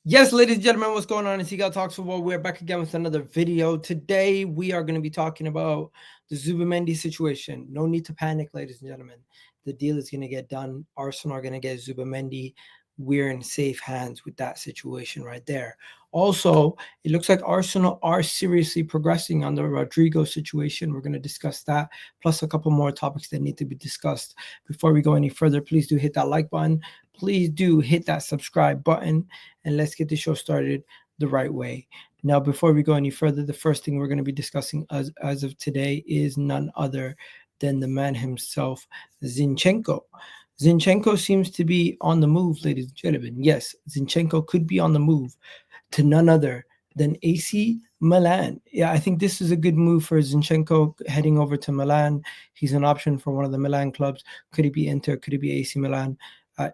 Yes, ladies and gentlemen, what's going on? It's Egal Talks Football. We're back again with another video. Today, we are going to be talking about the Zubimendi situation. No need to panic, ladies and gentlemen. The deal is going to get done. Arsenal are going to get Zubimendi. We're in safe hands with that situation right there. Also, it looks like Arsenal are seriously progressing on the Rodrygo situation. We're going to discuss that, plus a couple more topics that need to be discussed. Before we go any further, please do hit that like button. Please do hit that subscribe button, and let's get the show started the right way. Now, before we go any further, the first thing we're going to be discussing as of today is none other than the man himself, Zinchenko. Zinchenko seems to be on the move, ladies and gentlemen. Yes, Zinchenko could be on the move to none other than AC Milan. Yeah, I think this is a good move for Zinchenko heading over to Milan. He's an option for one of the Milan clubs. Could he be Inter? Could he be AC Milan?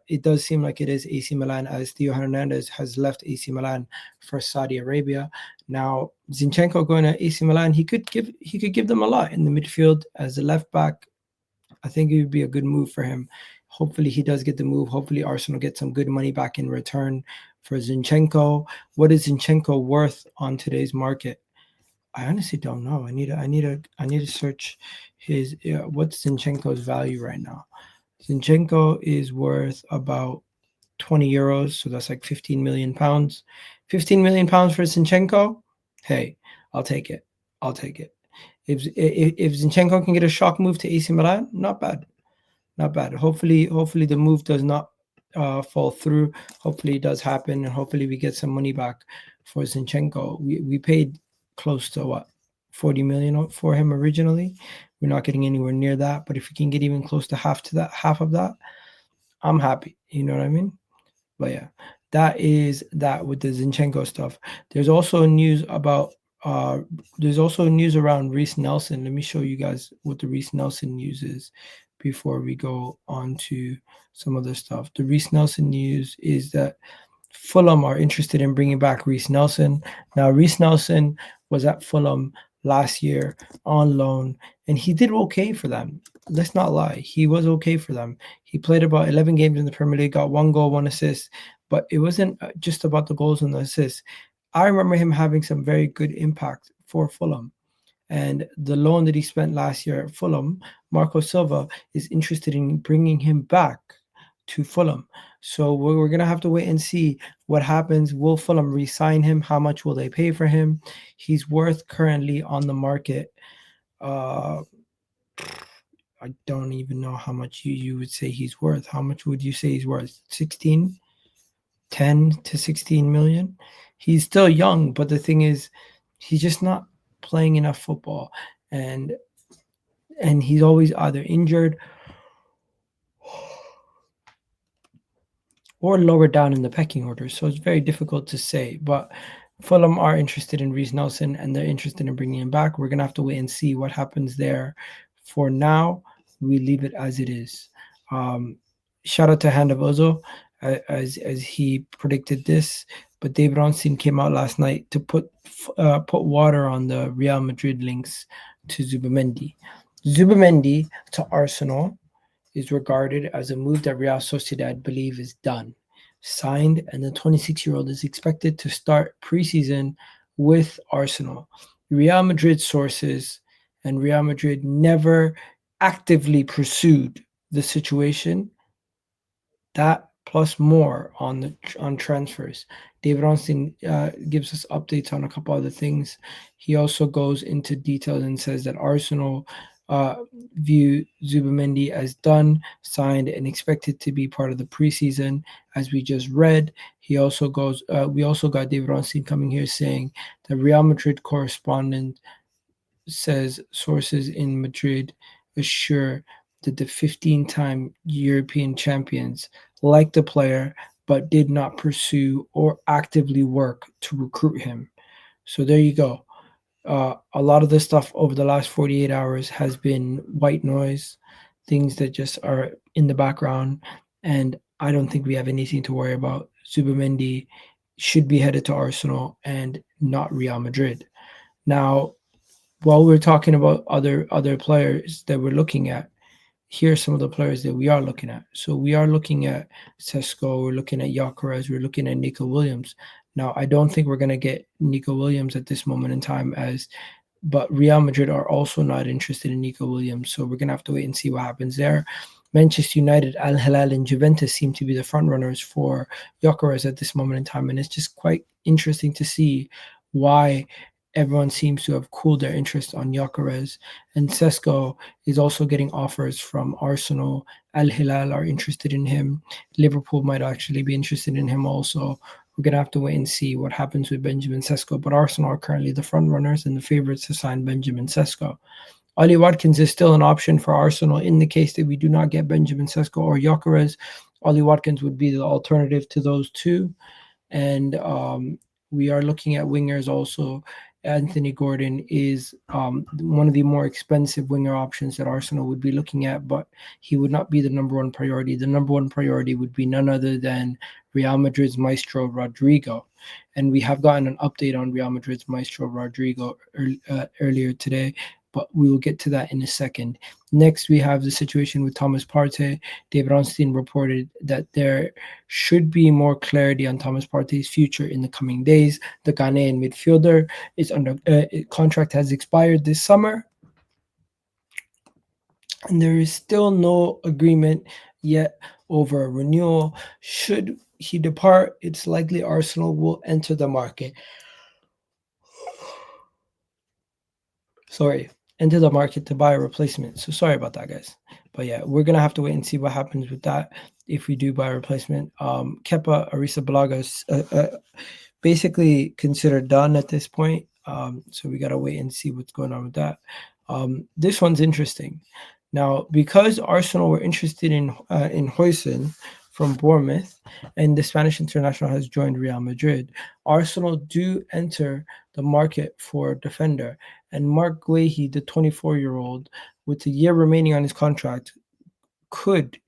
It does seem like it is AC Milan, as Theo Hernandez has left AC Milan for Saudi Arabia. Now, Zinchenko going to AC Milan, he could give them a lot in the midfield as a left back. I think it would be a good move for him. Hopefully, he does get the move. Hopefully, Arsenal get some good money back in return for Zinchenko. What is Zinchenko worth on today's market? I honestly don't know. I need to search his what's Zinchenko's value right now. Zinchenko is worth about 20 euros, so that's like 15 million pounds. 15 million pounds for Zinchenko? Hey, I'll take it. I'll take it. If Zinchenko can get a shock move to AC Milan, not bad. Not bad. Hopefully the move does not fall through. Hopefully it does happen, and hopefully we get some money back for Zinchenko. We paid close to what, 40 million for him originally. We're not getting anywhere near that, but if we can get even close to half of that, I'm happy. You know what I mean? But yeah, that is that with the Zinchenko stuff. There's also news about there's also news around Reiss Nelson. Let me show you guys what the Reiss Nelson news is before we go on to some other stuff. The Reiss Nelson news is that Fulham are interested in bringing back Reiss Nelson. Now, Reiss Nelson was at Fulham last year on loan, and he did okay for them. Let's not lie. He was okay for them. He played about 11 games in the Premier League, got 1 goal, 1 assist, but it wasn't just about the goals and the assists. I remember him having some very good impact for Fulham. And the loan that he spent last year at Fulham, Marco Silva is interested in bringing him back to Fulham. So we're going to have to wait and see what happens. Will Fulham re-sign him? How much will they pay for him? He's worth currently on the market. I don't even know how much you would say he's worth. How much would you say he's worth? 16, 10 to 16 million? He's still young, but the thing is, he's just not playing enough football, and he's always either injured or lower down in the pecking order. So it's very difficult to say. But Fulham are interested in Reiss Nelson, and they're interested in bringing him back. We're going to have to wait and see what happens there. For now, we leave it as it is. Shout out to Hand of Ozo as he predicted this. But David Ornstein came out last night to put water on the Real Madrid links to Zubimendi. Zubimendi to Arsenal is regarded as a move that Real Sociedad believe is done, signed, and the 26-year-old is expected to start preseason with Arsenal. Real Madrid sources and Real Madrid never actively pursued the situation. That plus more on transfers. David Ornstein gives us updates on a couple other things. He also goes into details and says that Arsenal view Zubimendi as done, signed, and expected to be part of the preseason, as we just read. He also goes. We also got David Ornstein coming here saying the Real Madrid correspondent says sources in Madrid assure that the 15-time European champions liked the player but did not pursue or actively work to recruit him. So there you go. A lot of this stuff over the last 48 hours has been white noise, things that just are in the background, and I don't think we have anything to worry about. Zubimendi should be headed to Arsenal and not Real Madrid. Now, while we're talking about other players that we're looking at, here are some of the players that we are looking at. So we are looking at Šeško, we're looking at Gyökeres, we're looking at Nico Williams. Now, I don't think we're going to get Nico Williams at this moment in time, but Real Madrid are also not interested in Nico Williams, so we're going to have to wait and see what happens there. Manchester United, Al Hilal, and Juventus seem to be the front runners for Gyökeres at this moment in time, and it's just quite interesting to see why everyone seems to have cooled their interest on Gyökeres. And Šeško is also getting offers from Arsenal. Al Hilal are interested in him. Liverpool might actually be interested in him also. We're going to have to wait and see what happens with Benjamin Šeško. But Arsenal are currently the front runners and the favourites to sign Benjamin Šeško. Ollie Watkins is still an option for Arsenal in the case that we do not get Benjamin Šeško or Gyökeres. Ollie Watkins would be the alternative to those two. And we are looking at wingers also. Anthony Gordon is one of the more expensive winger options that Arsenal would be looking at, but he would not be the number one priority. The number one priority would be none other than Real Madrid's maestro, Rodrygo. And we have gotten an update on Real Madrid's maestro, Rodrygo, earlier today, but we will get to that in a second. Next, we have the situation with Thomas Partey. David Ornstein reported that there should be more clarity on Thomas Partey's future in the coming days. The Ghanaian midfielder is under contract has expired this summer, and there is still no agreement yet over a renewal. Should he depart, it's likely Arsenal will enter the market. Into the market to buy a replacement. So sorry about that, guys. But yeah, we're gonna have to wait and see what happens with that if we do buy a replacement. Kepa Arrizabalaga is basically considered done at this point. So we gotta wait and see what's going on with that. This one's interesting. Now, because Arsenal were interested in Huijsen from Bournemouth, and the Spanish international has joined Real Madrid, Arsenal do enter the market for a defender. And Marc Guehi, the 24-year-old, with a year remaining on his contract, could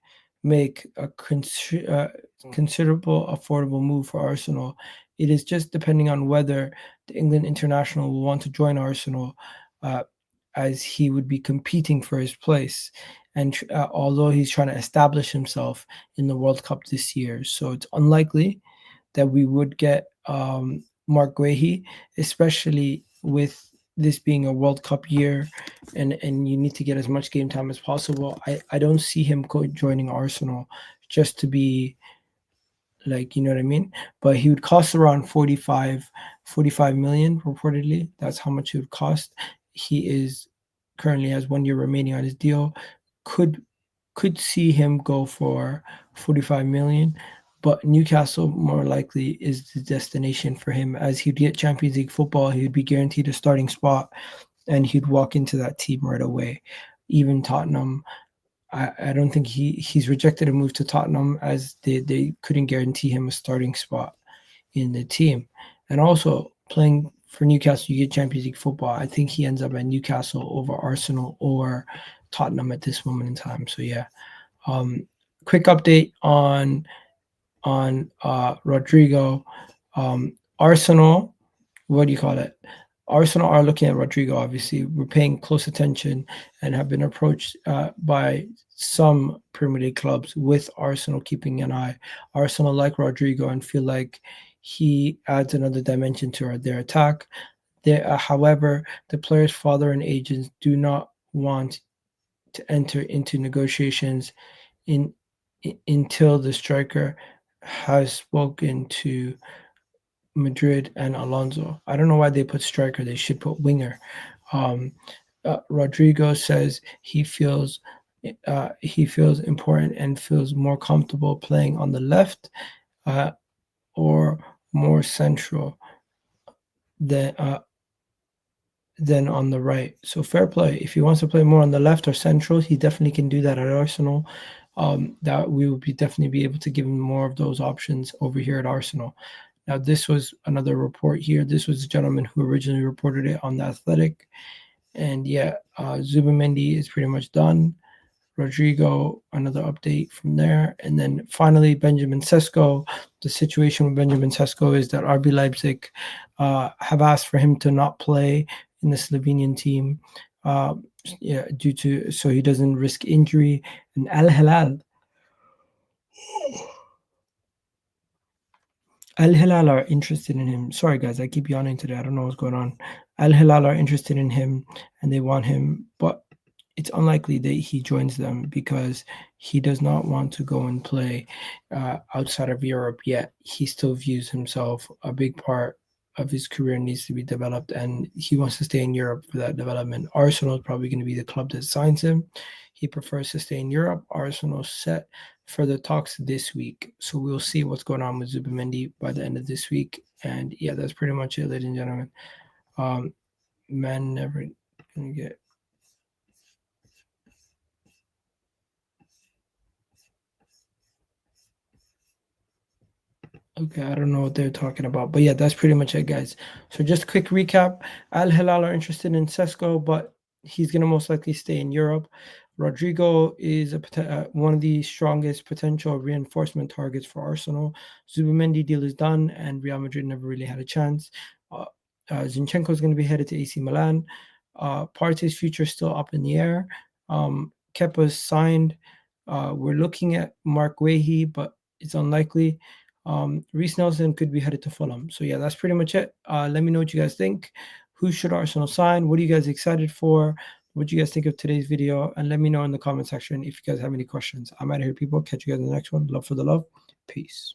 make a considerable affordable move for Arsenal. It is just depending on whether the England international will want to join Arsenal, as he would be competing for his place. And although he's trying to establish himself in the World Cup this year, so it's unlikely that we would get Marc Guehi, especially with this being a World Cup year, and you need to get as much game time as possible. I don't see him joining Arsenal just to be like, you know what I mean? But he would cost around 45 million reportedly. That's how much it would cost. He is currently has 1 year remaining on his deal. Could see him go for 45 million, but Newcastle more likely is the destination for him, as he'd get Champions League football, he'd be guaranteed a starting spot, and he'd walk into that team right away. Even Tottenham, I don't think he's rejected a move to Tottenham, as they couldn't guarantee him a starting spot in the team. And also playing for Newcastle, you get Champions League football. I think he ends up at Newcastle over Arsenal or Tottenham at this moment in time. So yeah, quick update on Rodrygo. Arsenal, what do you call it? Arsenal are looking at Rodrygo. Obviously, we're paying close attention and have been approached by some Premier League clubs, with Arsenal keeping an eye. Arsenal like Rodrygo and feel like he adds another dimension to their attack. However, the player's father and agents do not want to enter into negotiations until the striker has spoken to Madrid and Alonso. I don't know why they put striker. They should put winger. Rodrygo says he feels important and feels more comfortable playing on the left or more central than on the right. So fair play. If he wants to play more on the left or central, he definitely can do that at Arsenal. That we would definitely be able to give him more of those options over here at Arsenal. Now, this was another report here. This was the gentleman who originally reported it on The Athletic. And yeah, Zubimendi is pretty much done. Rodrygo, another update from there. And then finally, Benjamin Šeško. The situation with Benjamin Šeško is that RB Leipzig have asked for him to not play in the Slovenian team. Yeah, due to so he doesn't risk injury. And Al Hilal are interested in him. Sorry, guys, I keep yawning today. I don't know what's going on. Al Hilal are interested in him and they want him, but it's unlikely that he joins them because he does not want to go and play outside of Europe yet. He still views himself a big part of his career needs to be developed, and he wants to stay in Europe for that development. Arsenal is probably going to be the club that signs him. He prefers to stay in Europe. Arsenal set for the talks this week, so we'll see what's going on with Zubimendi by the end of this week. And yeah, that's pretty much it, ladies and gentlemen. Man never gonna get. Okay, I don't know what they're talking about, but yeah, that's pretty much it, guys. So just a quick recap: Al Hilal are interested in Šeško, but he's gonna most likely stay in Europe. Rodrygo is one of the strongest potential reinforcement targets for Arsenal. Zubimendi deal is done, and Real Madrid never really had a chance. Zinchenko is going to be headed to AC Milan. Partey's future is still up in the air. Kepa's signed. We're looking at Marc Guehi, but it's unlikely. Reiss Nelson could be headed to Fulham. So yeah, that's pretty much it. Let me know what you guys think. Who should Arsenal sign? What are you guys excited for? What do you guys think of today's video? And let me know in the comment section if you guys have any questions. I'm out of here, people. Catch you guys in the next one. Love for the love. Peace.